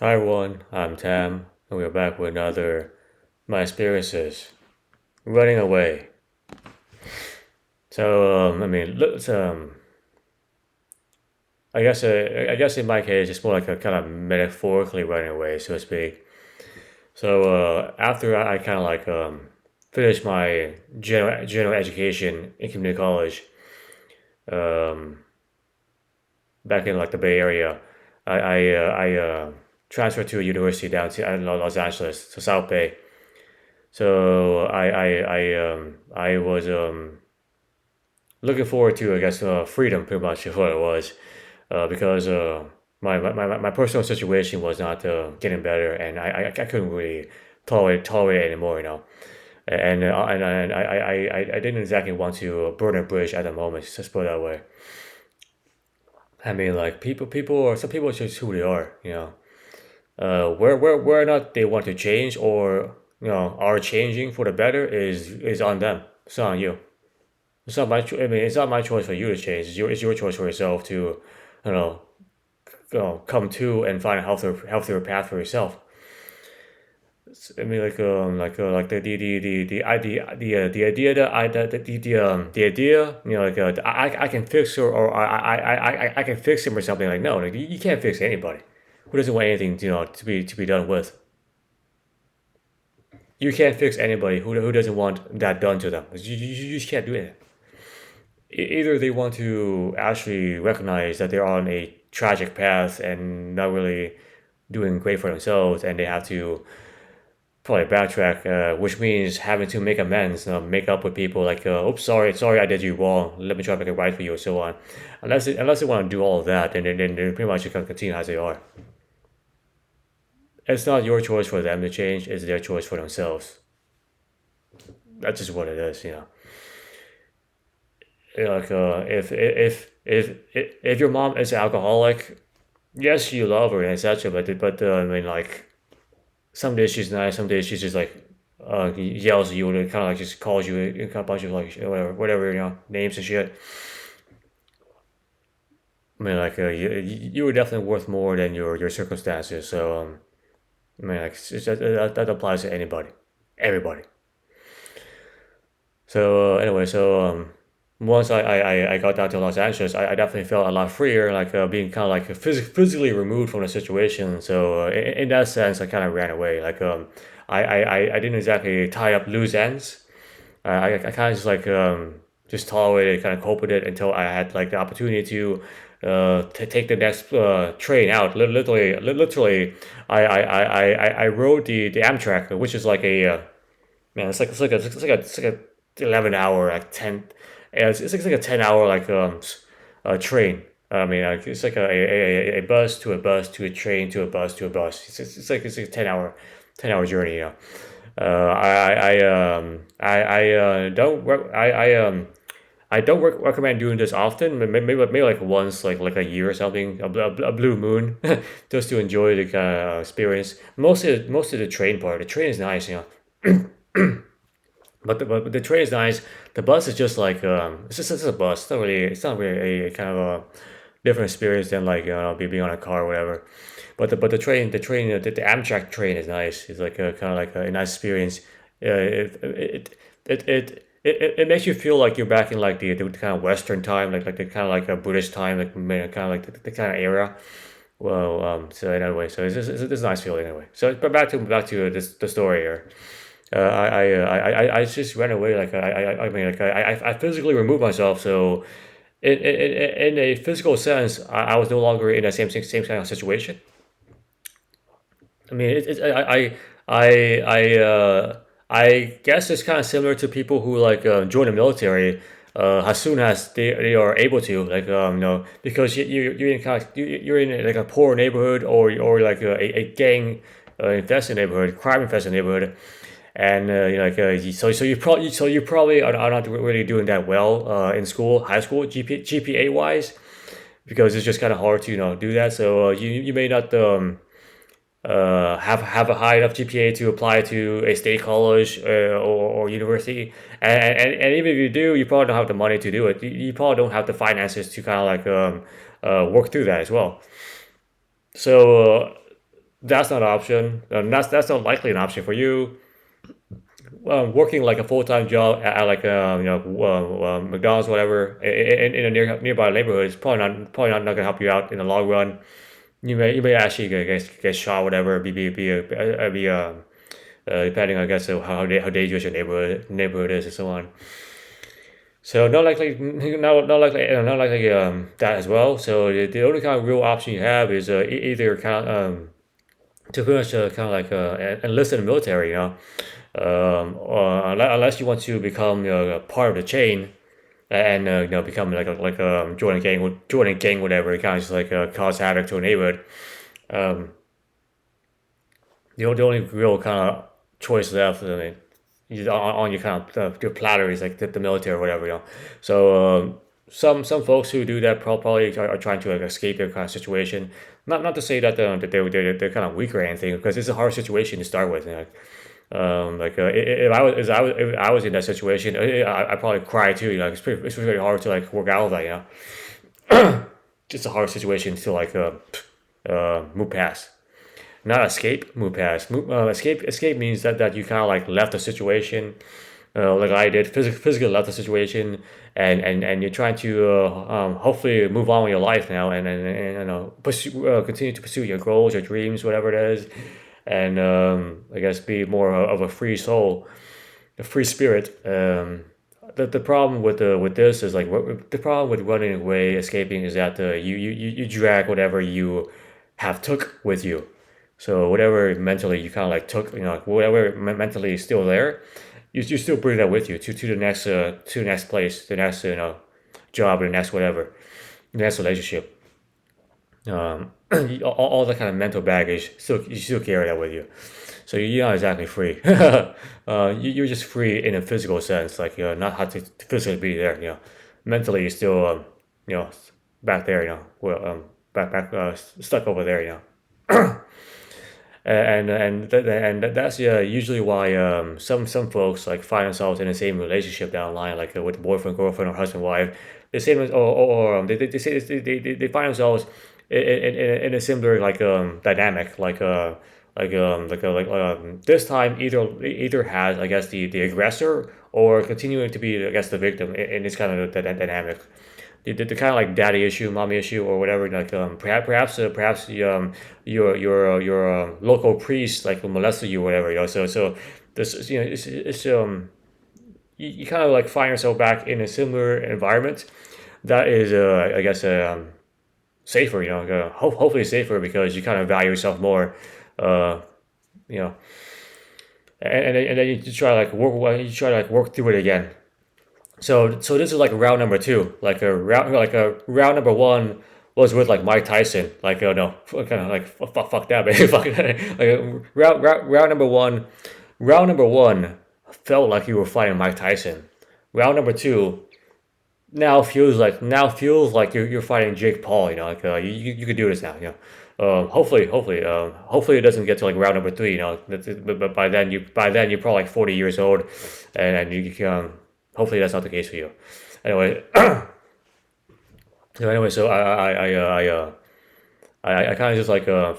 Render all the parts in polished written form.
Hi everyone, I'm Tam, and we're back with another my experiences running away. Let's I guess in my case it's more like a kind of metaphorically running away, so to speak. After I kind of finished my general education in community college, um, back in like the Bay Area, I transferred to a university down to Los Angeles, so South Bay. I was looking forward to, I guess, freedom, pretty much is what it was, because my personal situation was not getting better, and I couldn't really tolerate it anymore, you know. I didn't exactly want to burn a bridge at the moment, just put it that way. I mean, like some people are just who they are, you know. Where or not they want to change or are changing for the better is on them. It's not on you. It's not I mean, it's not my choice for you to change. It's your choice for yourself to, you know, come to and find a healthier path for yourself. I mean, like the idea that the idea, I can fix her or I can fix him or something, like, no, like, you can't fix anybody who doesn't want anything, to be done with. You can't fix anybody who doesn't want that done to them. You just can't do it. Either they want to actually recognize that they're on a tragic path and not really doing great for themselves, and they have to probably backtrack, which means having to make amends, make up with people, like, oops, sorry, I did you wrong. Let me try to make it right for you, and so on. Unless they want to do all of that, then they pretty much can continue as they are. It's not your choice for them to change; it's their choice for themselves. That's just what it is, you know. Like, if your mom is an alcoholic, yes, you love her and etc. But I mean, like, some days she's nice, some days she's just like yells at you and kind of like just calls you a kind of bunch of like whatever, names and shit. I mean, like, you were definitely worth more than your circumstances. So I mean, like, that applies to anybody, everybody. So once I got down to Los Angeles, I definitely felt a lot freer, like, being kind of like physically removed from the situation. So in that sense, I kind of ran away. Like, I didn't exactly tie up loose ends. I kind of just like, just tolerated, kind of cope with it until I had like the opportunity to take the next train out. Literally, I rode the Amtrak, which is like a man. It's like a 11 hour, like 10. Yeah, it's like a 10 hour, like, train. I mean, like, it's like a bus to a bus to a train to a bus to a bus. It's like a 10 hour journey. I don't recommend doing this often. Maybe like once, like a year or something, a blue moon, just to enjoy the kind of experience. Most of the train part. The train is nice, but the train is nice. The bus is just like, it's a bus. It's not really a kind of a different experience than, like, being on a car or whatever. But the train, the Amtrak train is nice. It's like a kind of like a nice experience. It makes you feel like you're back in like the kind of Western time, like the kind of like a British time, like kind of like the kind of era. Well, so anyway, so it's a nice feeling anyway. So, but back to the story here. I just ran away. Like, I mean, like, I physically removed myself. So in a physical sense, I was no longer in the same kind of situation. I mean, I guess it's kind of similar to people who, like, join the military as soon as they are able to, like, because you're in kind of, you're in like a poor neighborhood, or like a gang infested neighborhood, crime infested neighborhood, and you probably are not really doing that well in school, high school, GPA wise, because it's just kind of hard to, do that. So you may not have a high enough GPA to apply to a state college, or university, and even if you do, you probably don't have the money to do it. You probably don't have the finances to kind of like, work through that as well. So that's not an option. That's not likely an option for you. Working like a full time job at like McDonald's, whatever, in a nearby neighborhood is probably not gonna help you out in the long run. You may actually get shot, whatever. Depending, I guess, how dangerous your neighborhood is and so on. So not likely that as well. So the only kind of real option you have is either kind of to pretty much kind of like enlist in the military, or unless you want to become part of the chain and become like join a gang, whatever, kind of just like cause havoc to a neighborhood. Um, the only real kind of choice left, I mean, on your kind of your platter is like the military or whatever. So some folks who do that probably are trying to like escape their kind of situation. Not to say that they're kind of weak or anything, because it's a hard situation to start with. If I was in that situation, I probably cry too. It's really hard to like work out of that. Just a hard situation to like move past. Not escape, move past. Escape means that you kind of like left the situation, like I did, physically left the situation, and you're trying to hopefully move on with your life now, and continue to pursue your goals, your dreams, whatever it is, and I guess be more of a free soul, a free spirit. The problem with this is like the problem with running away, escaping is that you drag whatever you have took with you. So whatever mentally you kind of like took, whatever mentally is still there, you still bring that with you to the next place, the next job, the next whatever, the next relationship. All the kind of mental baggage, still you still carry that with you. So you're not exactly free. You're just free in a physical sense, like not how to physically be there. Mentally you're still you know back there. Back stuck over there. That's usually why some folks like find themselves in the same relationship down the line, like with boyfriend, girlfriend, or husband, wife. The same as, they say they find themselves in a similar like dynamic, this time either has, I guess, the aggressor, or continuing to be, I guess, the victim in this kind of dynamic. The kind of like daddy issue, mommy issue, or whatever. Like perhaps your local priest like molested you, or whatever. So this, it's you kind of like find yourself back in a similar environment that is, I guess, safer. Hopefully safer, because you kind of value yourself more. Uh, you know, and then you try like work through it again. So this is like round number two. Like a round number one was with like Mike Tyson. Like, no, kind of like fuck that, man. Fuck that. Like round number one felt like you were fighting Mike Tyson. Round number two now feels like you're fighting Jake Paul. You could do this now. Hopefully it doesn't get to like round number three. But by then you're probably like 40 years old, and you can. Hopefully that's not the case for you. Anyway, so I kind of just like I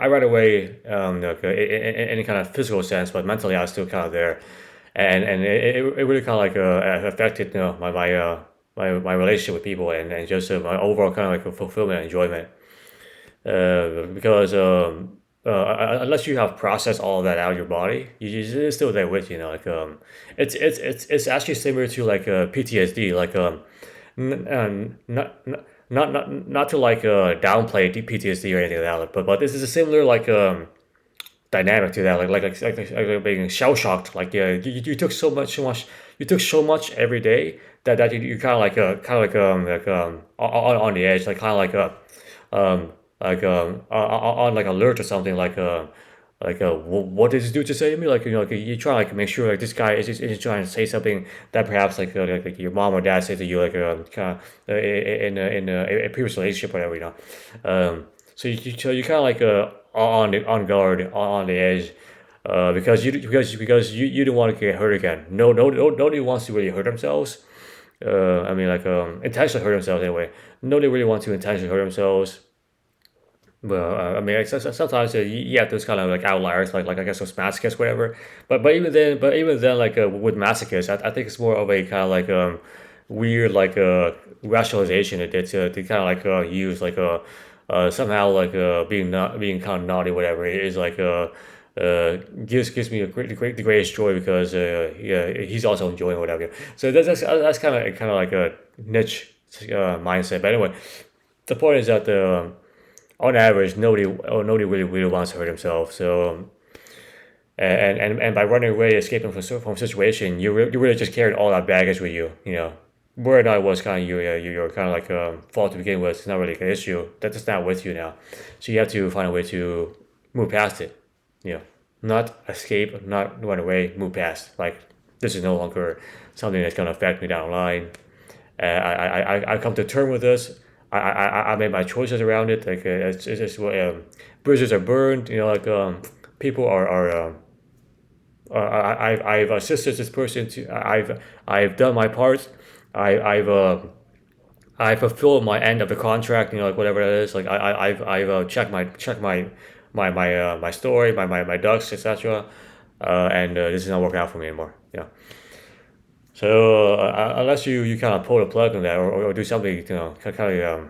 right away, like, in any kind of physical sense, but mentally I was still kind of there, and it really kind of like affected, my relationship with people, and just my overall kind of like fulfillment and enjoyment, because unless you have processed all of that out of your body, it's still there with you. It's actually similar to like PTSD, like not to like downplay PTSD or anything like that, but this is a similar like dynamic to that, like being shell shocked. Like, you took you took so much every day that you kind of like on the edge, like kind of like on like alert or something, like what did this dude just say to me? Like, like you try to like make sure like this guy is trying to say something that perhaps like your mom or dad said to you, like kind of in a previous relationship, whatever. So you kind of like on guard, on the edge, because you don't want to get hurt again. Nobody wants to really hurt themselves. I mean, like intentionally hurt themselves anyway. Nobody really wants to intentionally hurt themselves. Well, I mean, sometimes you have those kind of like outliers, like I guess those masochists, whatever. But even then, like with masochists, I think it's more of a kind of like weird like rationalization that they kind of like use like somehow like being kind of naughty, whatever it is like gives me the greatest joy because yeah, he's also enjoying whatever. So that's kind of like a niche mindset. But anyway, the point is that on average, nobody really wants to hurt himself. So and by running away, escaping from a situation, you really just carried all that baggage with you. You know, where or not it was kind of your kind of like fault to begin with. It's not really an issue. That's just not with you now. So you have to find a way to move past it. You know, not escape, not run away, move past. Like this is no longer something that's gonna affect me down the line. I come to term with this. I made my choices around it. Like it's what bridges are burned. You know, like people I've assisted this person to. I've done my part. I fulfilled my end of the contract. You know, like whatever that is. Like I've checked my story, my ducks, etc. And this is not working out for me anymore. Yeah. So unless you kind of pull the plug on that or do something, you know, kind of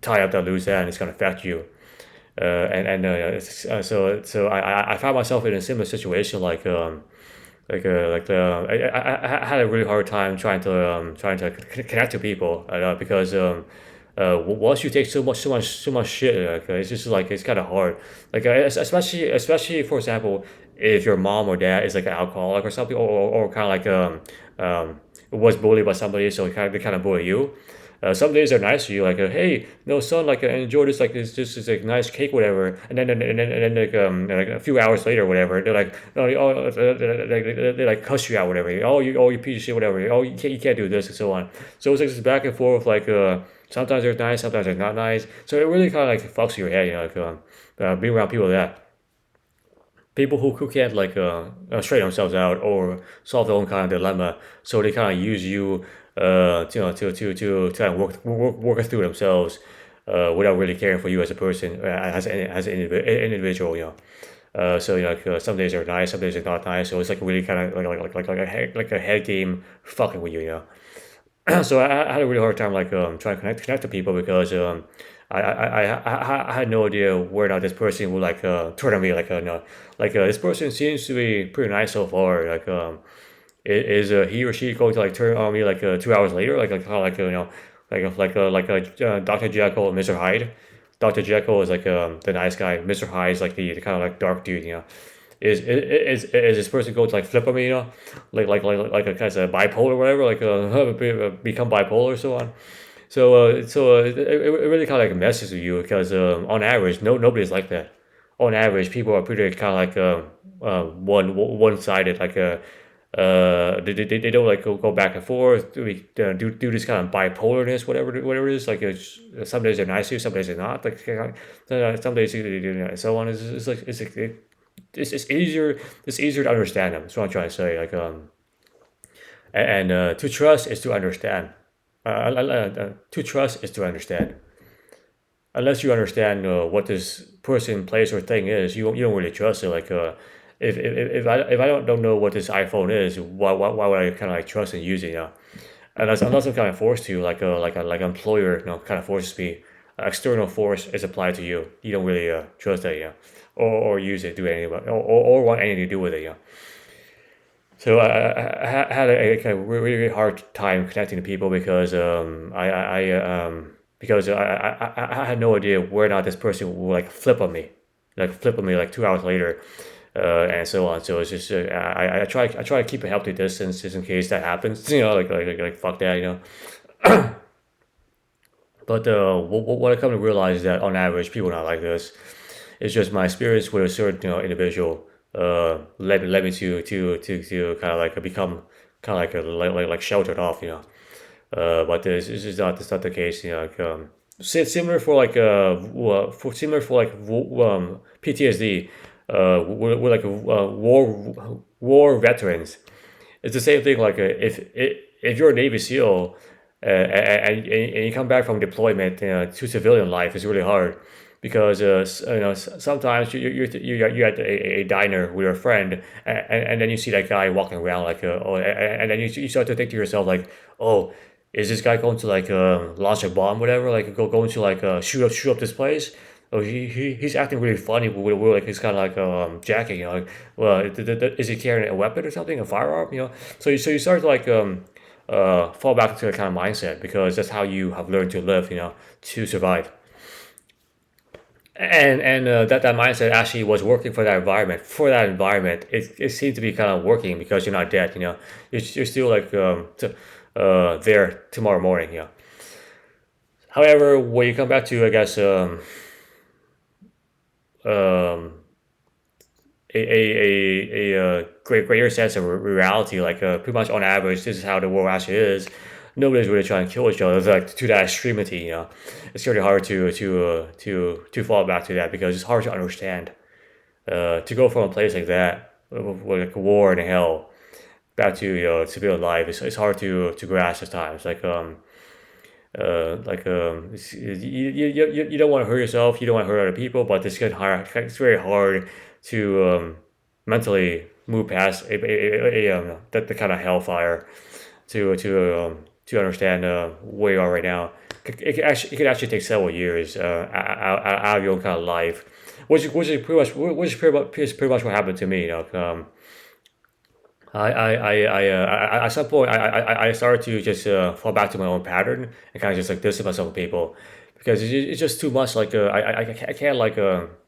tie up that loose end, it's gonna affect you. So I found myself in a similar situation, I had a really hard time trying to connect to people because once you take so much shit, like, it's just like it's kind of hard. Like especially for example, if your mom or dad is like an alcoholic or something, or kind of like was bullied by somebody, so they kind of bully you. Some days are nice to you, like, hey, no, son, like, enjoy this, like, this is like nice cake, whatever. And then like a few hours later, whatever, they're like, no, oh, they like cuss you out, whatever. Oh, you piece of shit, whatever. Oh, you can't do this, and so on. So it's like this back and forth, like, sometimes they're nice, sometimes they're not nice. So it really kind of like fucks your head, you know, like, being around people that people who can't like straighten themselves out or solve their own kind of dilemma, so they kind of use you to kind of work it through themselves without really caring for you as a person, as an individual, you know. So you know, like, some days are nice, some days are not nice. So it's like really kind of like a head game fucking with you, you know. So I had a really hard time like trying to connect to people because I had no idea where or not this person would like turn on me like no, like this person seems to be pretty nice so far, like is he or she going to like turn on me like 2 hours later, like kind of like you know, like Dr. Jekyll and Mr. Hyde. Dr. Jekyll is like the nice guy. Mr. Hyde is like the kind of like dark dude, you know. Is this person going to like flip on me, you know, like a kind of bipolar or whatever, like become bipolar, so on. So it really kind of like messes with you because on average, nobody's like that. On average, people are pretty kind of like one sided, like they don't like go back and forth, do this kind of bipolarness, whatever it is. Like some days they're nice to you, some days they're not. Like some days you know, and so on. It's easier. It's easier to understand them. That's what I'm trying to say. Like and to trust is to understand. To trust is to understand. Unless you understand what this person, place, or thing is, you don't really trust it. Like if I don't know what this iPhone is, why would I kind of like trust and use it? You know, unless I'm kind of forced to, like an employer, you know, kind of forces me. External force is applied to you. You don't really trust that, you know, or use it, do anything, or want anything to do with it, you know. So I had a really hard time connecting to people because I had no idea where or not this person would like flip on me like 2 hours later, and so on. So it's just I try to keep a healthy distance just in case that happens. You know, like fuck that, you know. But what I come to realize is that on average, people are not like this. It's just my experience with a certain individual led me to kind of like become kind of like like sheltered off, you know. But this is not the case, you know. Like similar for like similar for like PTSD, with like war veterans. It's the same thing. Like if you're a Navy SEAL and you come back from deployment to civilian life, it's really hard because sometimes you're at a diner with your friend, and then you see that guy walking around like and then you start to think to yourself like, oh, is this guy going to like launch a bomb, whatever, like going to like shoot up this place? Oh, he's acting really funny with like he's kind of like jacking, like, well, is he carrying a weapon or something, a firearm, so you start to like fall back to the kind of mindset because that's how you have learned to live, to survive. And that mindset actually was working for that environment. For that environment, it seemed to be kind of working because you're not dead. You're still like there tomorrow morning. However, when you come back to, I guess, um, a greater sense of reality, like pretty much on average, this is how the world actually is. Nobody's really trying to kill each other, like to that extremity. It's really hard to fall back to that because it's hard to understand. To go from a place like that, with like war and hell, back to civilian life, it's hard to grasp at times. You don't want to hurt yourself, you don't want to hurt other people, but it's getting hard. It's very hard to mentally move past the kind of hellfire to understand where you are right now. It could actually take several years out of your own kind of life, which is pretty much what happened to me. At some point, I started to just fall back to my own pattern and kind of just like distance myself from people because it's just too much. Like I can't like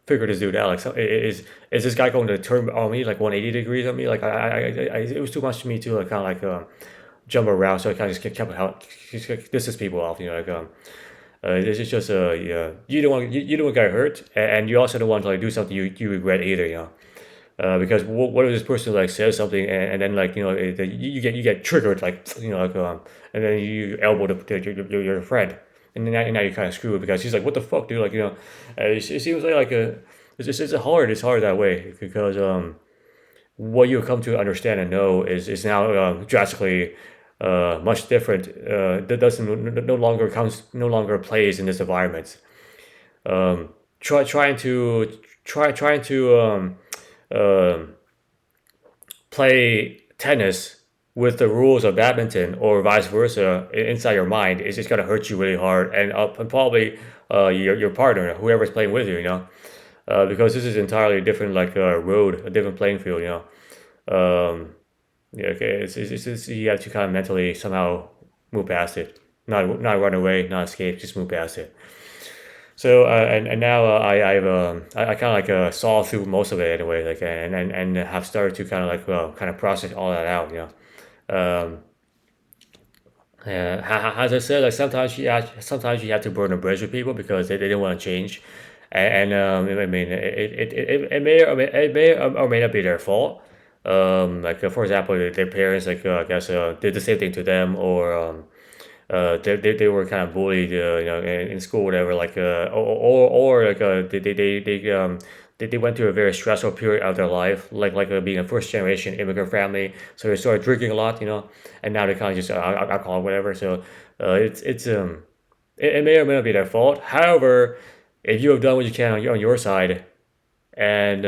figure this dude out. Like, is this guy going to turn on me like 180 degrees on me? Like it was too much to me to like kind of like jump around. So I kind of just kept out, just distance people off. This is just yeah. You don't want to get hurt, and you also don't want to like do something you regret either. Because what if this person like says something and then like you get triggered like like and then you elbow your friend and then now you're kind of screwed because he's like, what the fuck, dude, like it seems like it's hard that way because what you come to understand and know is now drastically much different. That doesn't no longer comes no longer plays in this environment. Trying to trying to um, play tennis with the rules of badminton or vice versa inside your mind is just gonna hurt you really hard and probably your partner, whoever's playing with you, because this is entirely different like road, a different playing field, Um, yeah, okay, it's you have to kind of mentally somehow move past it, not run away, not escape, just move past it. So and now I kind of like saw through most of it anyway, like and have started to kind of like kind of process all that out, Um, as I said, like sometimes you have to burn a bridge with people because they didn't want to change, I mean it may or may not be their fault. Like for example, their parents like I guess did the same thing to them, or they were kind of bullied, in school, whatever. Like, or like they went through a very stressful period of their life, like being a first generation immigrant family. So they started drinking a lot, and now they kind of just alcohol, whatever. So it may or may not be their fault. However, if you have done what you can on your side, and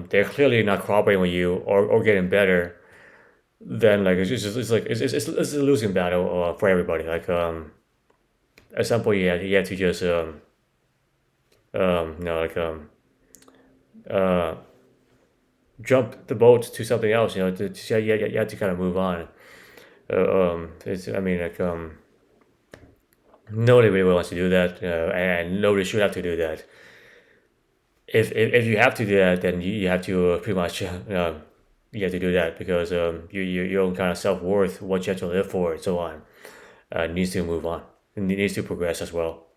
they're clearly not cooperating with you or getting better, then like it's like it's a losing battle for everybody. Like at some point you had to just like uh jump the boat to something else. You have to kind of move on. It's I mean like nobody really wants to do that, and nobody should have to do that. If you have to do that, then you have to pretty much you have to do that because your own kind of self worth, what you have to live for, and so on, needs to move on. And it needs to progress as well.